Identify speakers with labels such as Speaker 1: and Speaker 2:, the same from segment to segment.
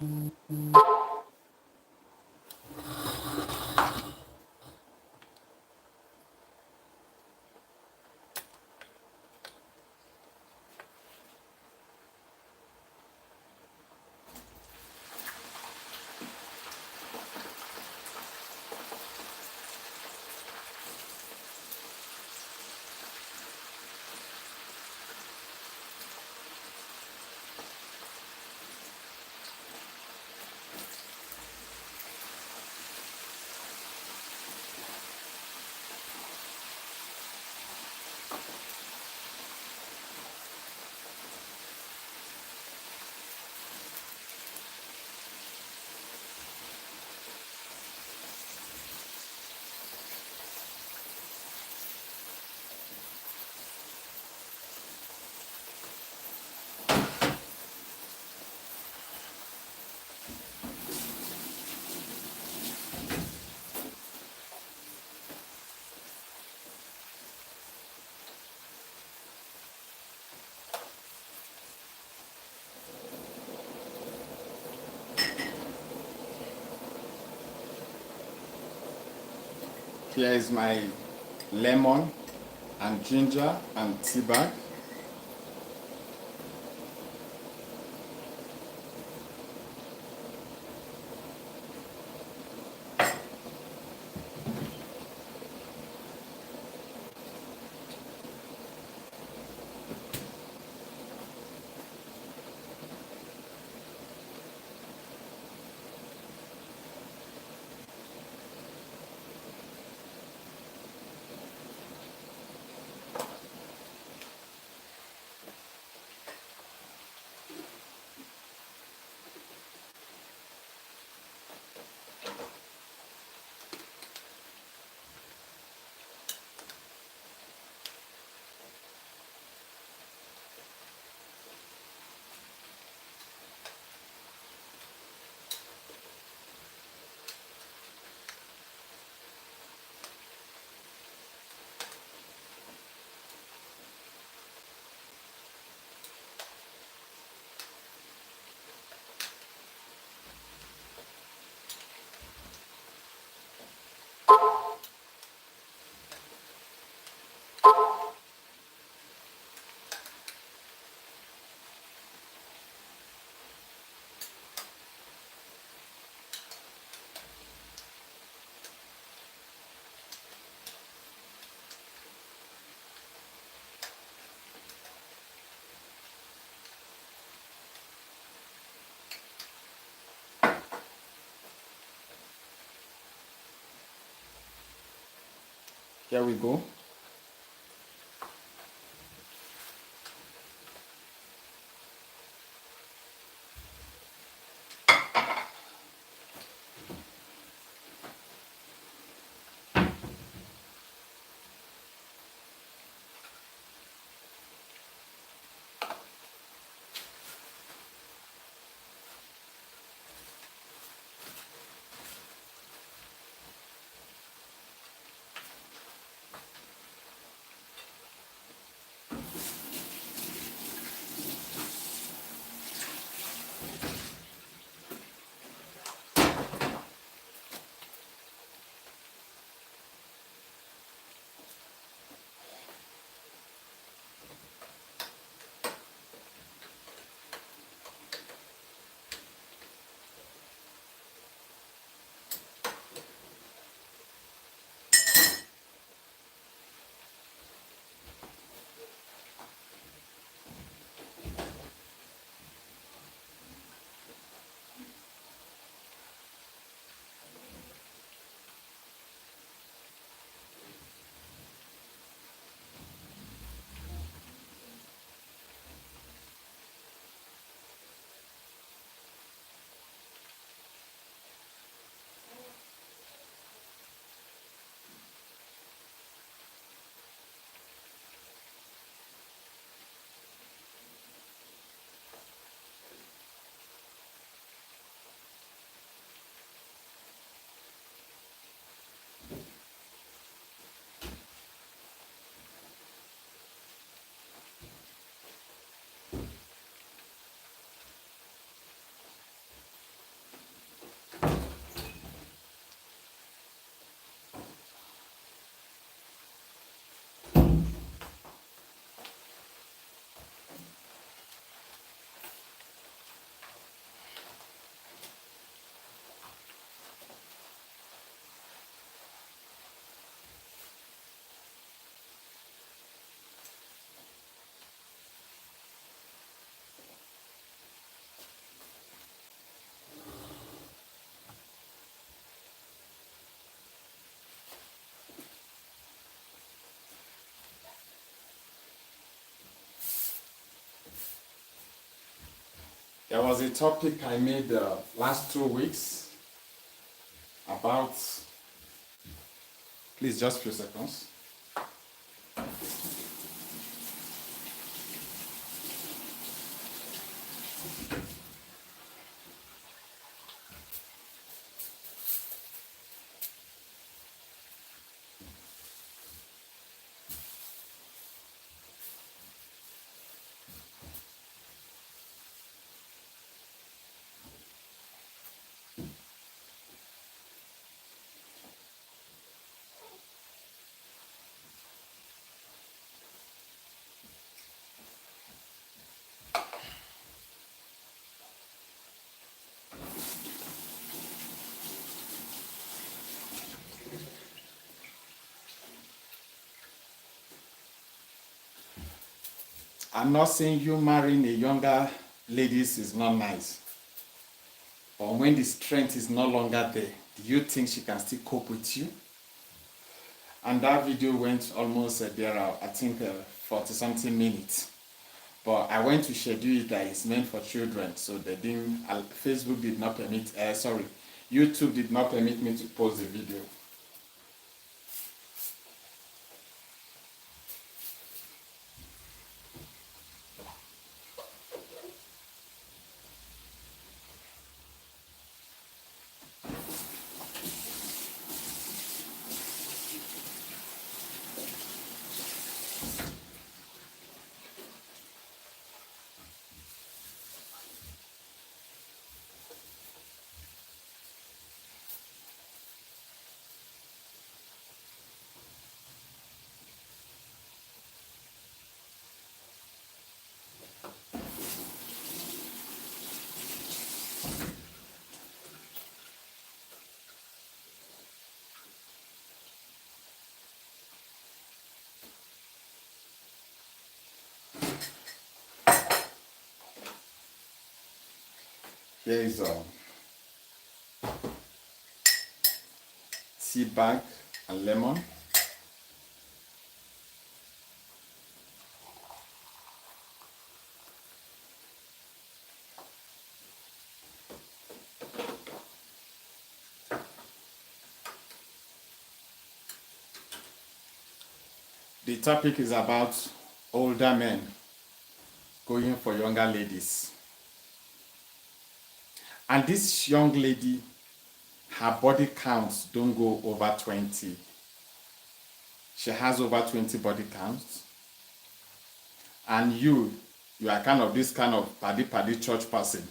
Speaker 1: Here is my lemon and ginger and tea bag. Here we go. There was a topic I made the last 2 weeks about, please just few seconds. I'm not saying you marrying a younger ladies is not nice. But when the strength is no longer there, do you think she can still cope with you? And that video went almost I think 40 something minutes. But I went to schedule it that it's meant for children, so they didn't, Facebook did not permit, YouTube did not permit me to post the video. Here is tea bag and lemon. The topic is about older men going for younger ladies. And this young lady, her body counts don't go over 20. She has over 20 body counts. And you are kind of this kind of paddy church person.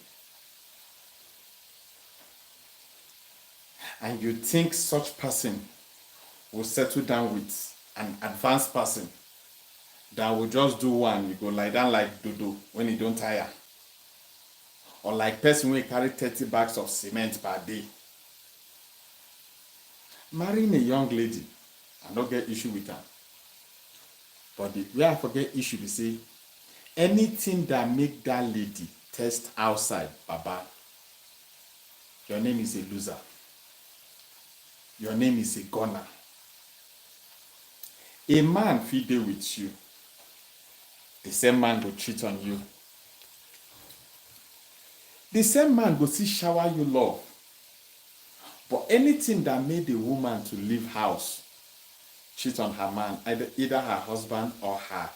Speaker 1: And you think such person will settle down with an advanced person that will just do one, you go lie down like dodo when you don't tire. Or like person will carry 30 bags of cement per day. Marrying a young lady, I don't get issue with her. But the way I forget issue, they say, anything that make that lady test outside, Baba, your name is a loser. Your name is a gunner. A man fit dey with you. The same man go cheat on you. The same man go still shower you love. But anything that made a woman to leave house, cheat on her man, either her husband or her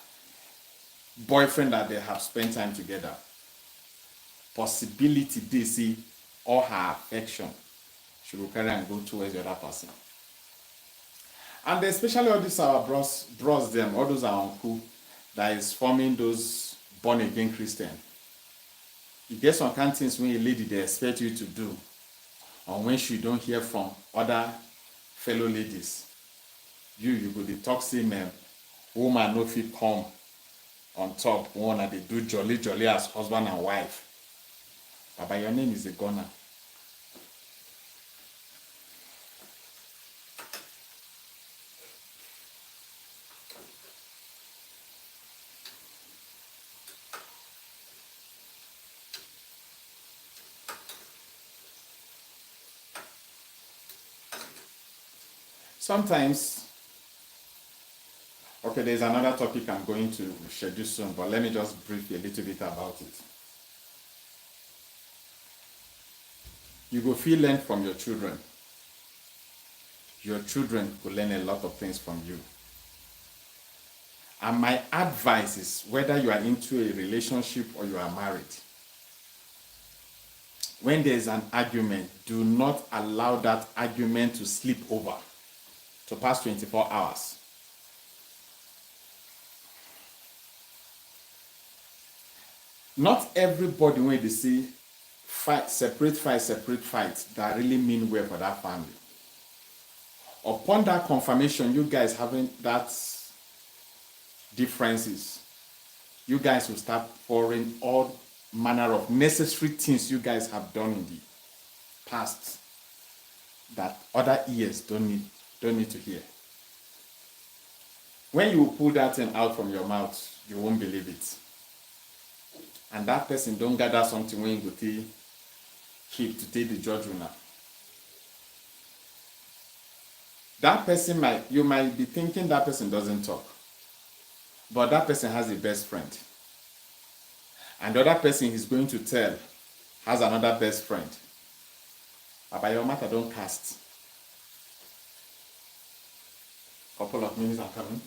Speaker 1: boyfriend that they have spent time together, possibility they see all her affection, she will carry and go towards the other person. And especially all these our bros them, all those our uncle that is forming those born again Christian. You get some kind of things when a lady they expect you to do, or when she don't hear from other fellow ladies. You go the toxic man, woman no fit come on top, one that they do jolly as husband and wife. Baba, your name is a gunner. Sometimes, okay, there's another topic I'm going to schedule soon, but let me just brief you a little bit about it. You go feel learn from your children. Your children will learn a lot of things from you. And my advice is, whether you are into a relationship or you are married, when there is an argument, do not allow that argument to slip over, to pass 24 hours. Not everybody, when they say fight, separate fight, that really mean well for that family. Upon that confirmation, you guys having that differences, you guys will start pouring all manner of necessary things you guys have done in the past that other ears don't need to hear. When you pull that thing out from your mouth, you won't believe it. And that person don't gather something when you go to keep to take the judgment. That person you might be thinking that person doesn't talk, but that person has a best friend. And the other person he's going to tell has another best friend. But your matter don't cast. Couple of minutes are coming.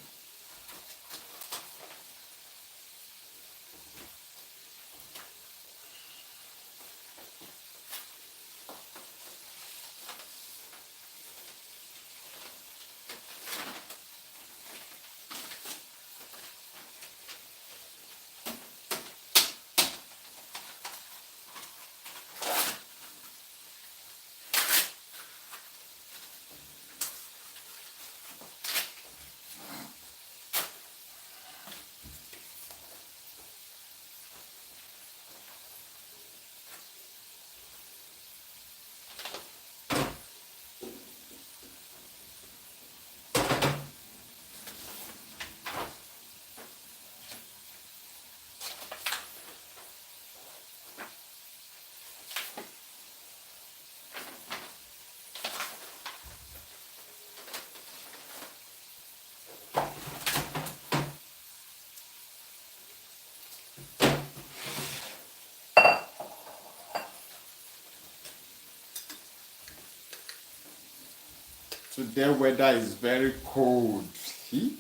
Speaker 1: Today weather is very cold. See?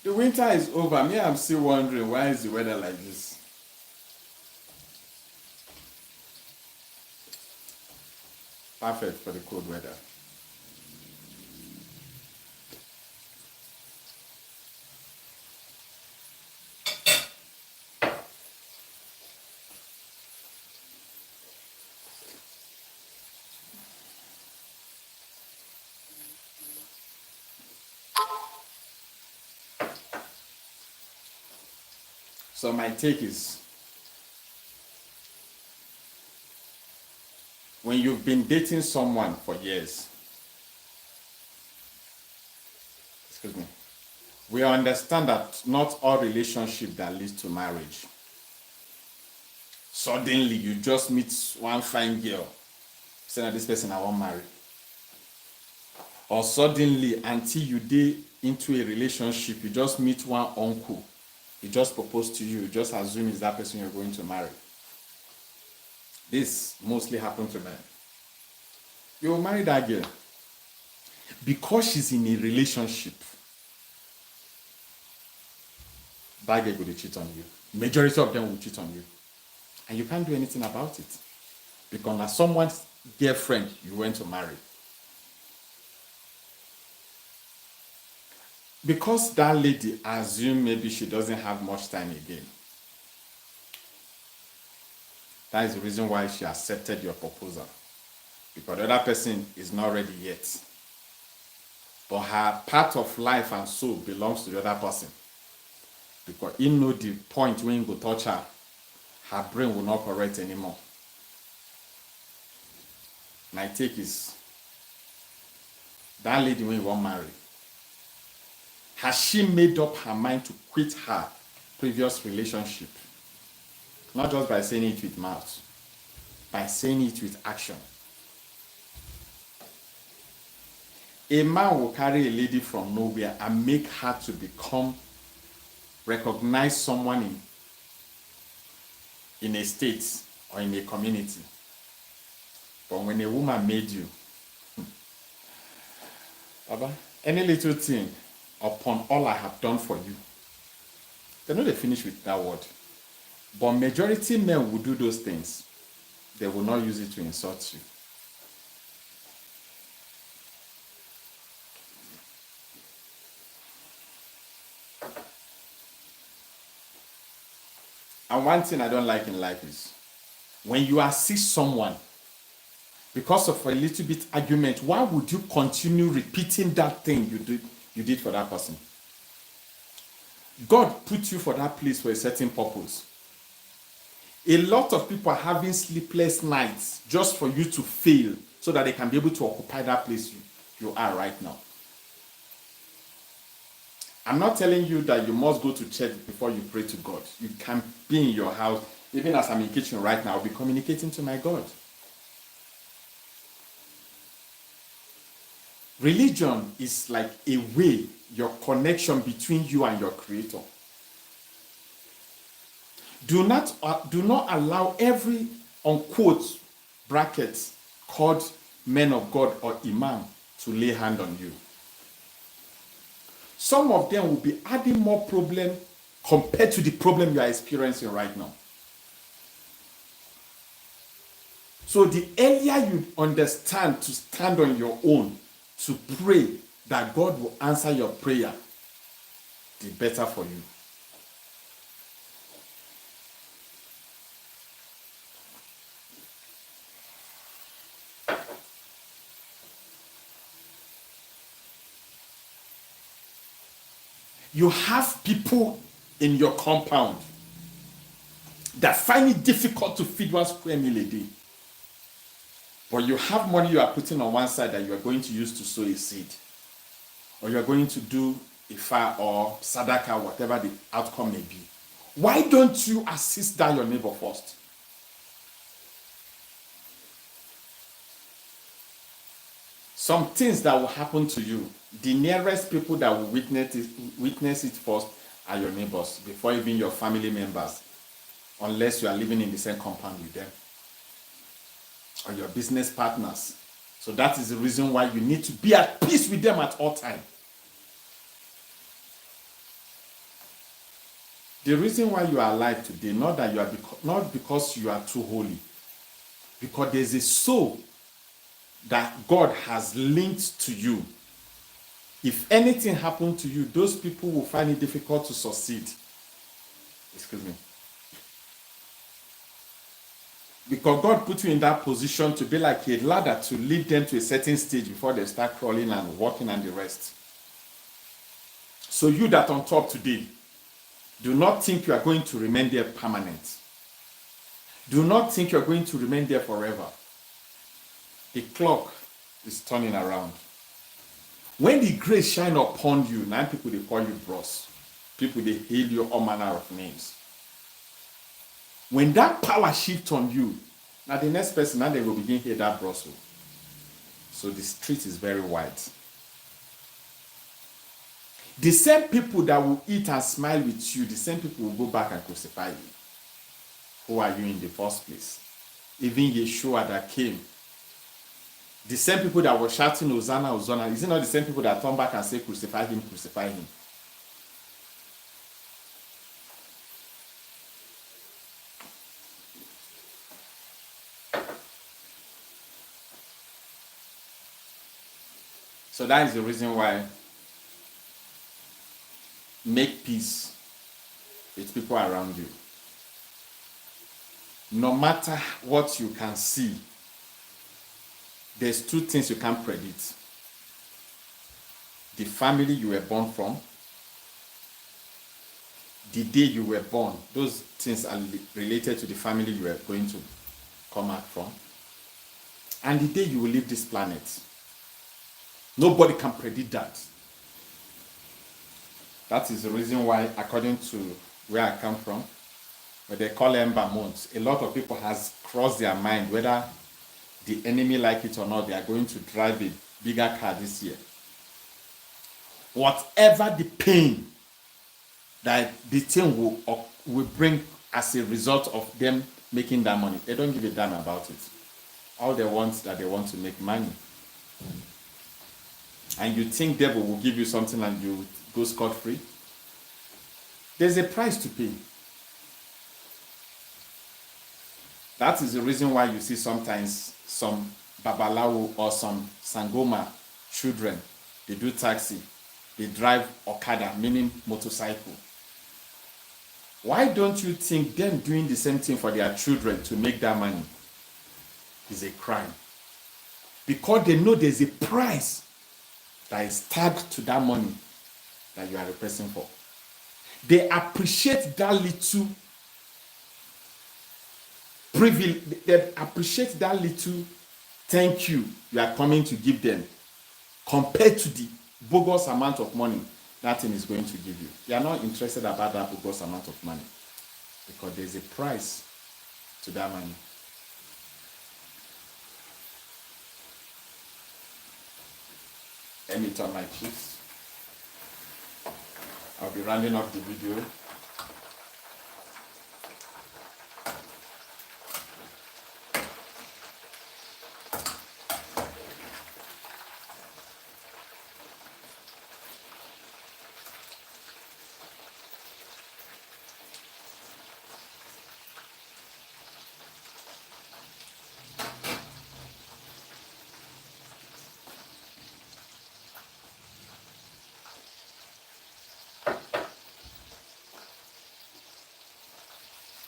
Speaker 1: The winter is over. Me, I'm still wondering, why is the weather like this? Perfect for the cold weather. So my take is, when you've been dating someone for years, excuse me, we understand that not all relationship that leads to marriage. Suddenly you just meet one fine girl, say that this person I want marry. Or suddenly, until you dey into a relationship, you just meet one uncle, he just proposed to you, you just assume it's that person you're going to marry. This mostly happens to men. You will marry that girl because she's in a relationship. That girl will cheat on you. Majority of them will cheat on you. And you can't do anything about it. Because as someone's girlfriend you went to marry. Because that lady assumed maybe she doesn't have much time again. That is the reason why she accepted your proposal. Because the other person is not ready yet. But her part of life and soul belongs to the other person. Because he know the point when you go touch her, her brain will not correct anymore. My take is, that lady when you want marry, has she made up her mind to quit her previous relationship? Not just by saying it with mouth, by saying it with action. A man will carry a lady from nowhere and make her to recognize someone in a state or in a community. But when a woman made you, Baba, any little thing upon all I have done for you, they know they finish with that word. But majority men will do those things. They will not use it to insult you. And one thing I don't like in life is when you assist someone because of a little bit argument, why would you continue repeating that thing you did for that person? God put you for that place for a certain purpose. A lot of people are having sleepless nights just for you to fail so that they can be able to occupy that place you are right now. I'm not telling you that you must go to church before you pray to God. You can be in your house. Even as I'm in the kitchen right now, I'll be communicating to my God. Religion is like a way, your connection between you and your Creator. Do not allow every, unquote, brackets, called men of God or imam to lay hand on you. Some of them will be adding more problem compared to the problem you are experiencing right now. So the earlier you understand to stand on your own, to pray that God will answer your prayer, the better for you. You have people in your compound that find it difficult to feed 1 square meal a day. But you have money you are putting on one side that you are going to use to sow a seed. Or you are going to do ifa or sadaka, whatever the outcome may be. Why don't you assist that your neighbor first? Some things that will happen to you, the nearest people that will witness it first are your neighbors, before even your family members, unless you are living in the same compound with them, or your business partners. So that is the reason why you need to be at peace with them at all times. The reason why you are alive today, not because you are too holy, because there's a soul that God has linked to you. If anything happened to you, those people will find it difficult to succeed. Excuse me. Because God put you in that position to be like a ladder to lead them to a certain stage before they start crawling and walking and the rest. So you that on top today, do not think you are going to remain there permanent. Do not think you are going to remain there forever. The clock is turning around. When the grace shine upon you, now people they call you bros. People they hail you all manner of names. When that power shifts on you, now the next person, now they will begin to hear that bros. So the street is very wide. The same people that will eat and smile with you, the same people will go back and crucify you. Who are you in the first place? Even Yeshua that came, the same people that were shouting Hosanna, Hosanna, is it not the same people that turn back and say crucify him, crucify him? So that is the reason why make peace with people around you. No matter what you can see, there's two things you can't predict. The family you were born from, the day you were born, those things are related to the family you are going to come out from, and the day you will leave this planet. Nobody can predict that. That is the reason why, according to where I come from, where they call Ember months, a lot of people has crossed their mind whether the enemy like it or not, they are going to drive a bigger car this year. Whatever the pain that the thing will bring as a result of them making that money, they don't give a damn about it. All they want that they want to make money. And you think devil will give you something and you go scot-free? There's a price to pay. That is the reason why you see sometimes some babalawo or some sangoma children, they do taxi, they drive okada, meaning motorcycle. Why don't you think them doing the same thing for their children to make that money is a crime? Because they know there's a price that is tagged to that money that you are requesting for. They appreciate that little privilege, they appreciate that little thank you are coming to give them compared to the bogus amount of money that thing is going to give you. They are not interested about that bogus amount of money because there's a price to that money. Let me turn my cheeks. I'll be rounding up the video.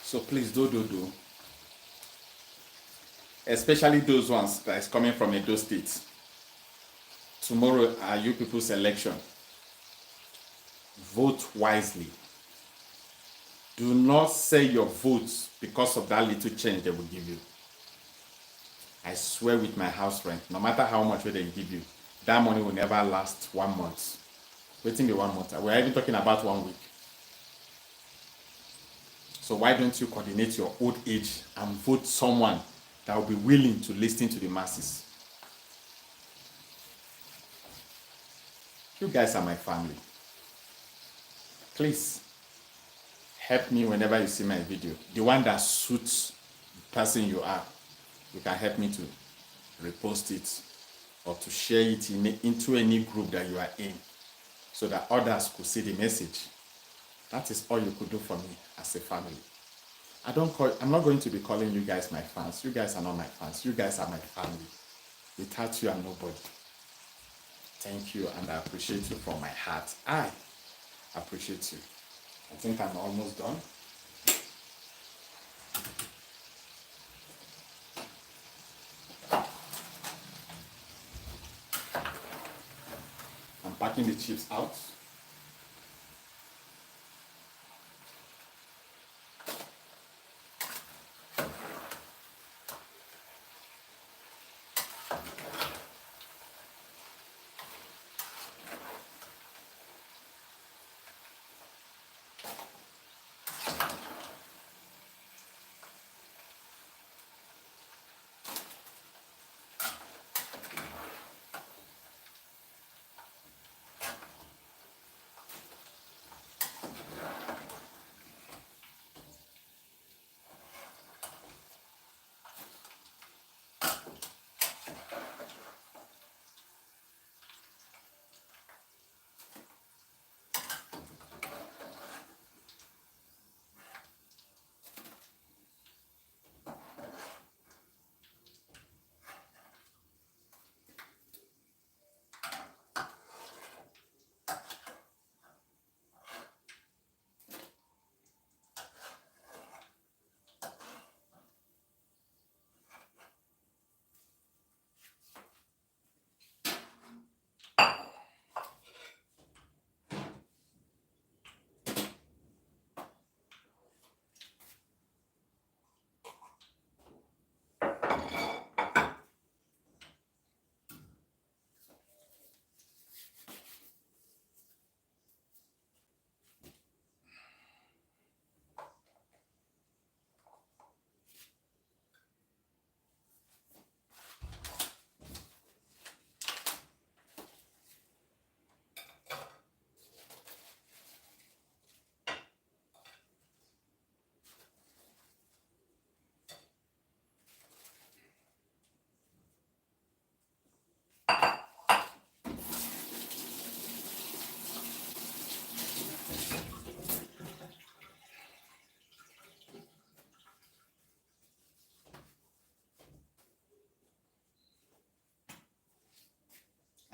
Speaker 1: So please do. Especially those ones that is coming from Edo State. Tomorrow are you people's election. Vote wisely. Do not sell your votes because of that little change they will give you. I swear with my house rent, no matter how much they give you, that money will never last 1 month. Waiting the 1 month. We're even talking about 1 week. So why don't you coordinate your old age and vote someone that will be willing to listen to the masses? You guys are my family. Please, help me whenever you see my video. The one that suits the person you are. You can help me to repost it or to share it into any group that you are in so that others could see the message. That is all you could do for me as a family. I'm not going to be calling you guys my fans. You guys are not my fans. You guys are my family. Without you, I'm nobody. Thank you, and I appreciate you from my heart. I appreciate you. I think I'm almost done. I'm packing the chips out.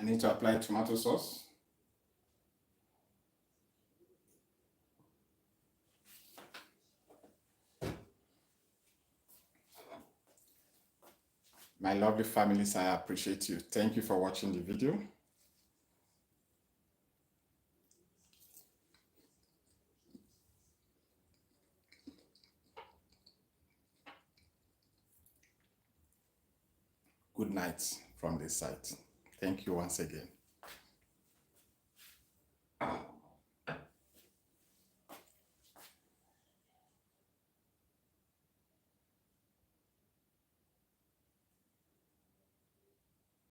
Speaker 1: I need to apply tomato sauce. My lovely families, I appreciate you. Thank you for watching the video. Good night from this side. Thank you once again.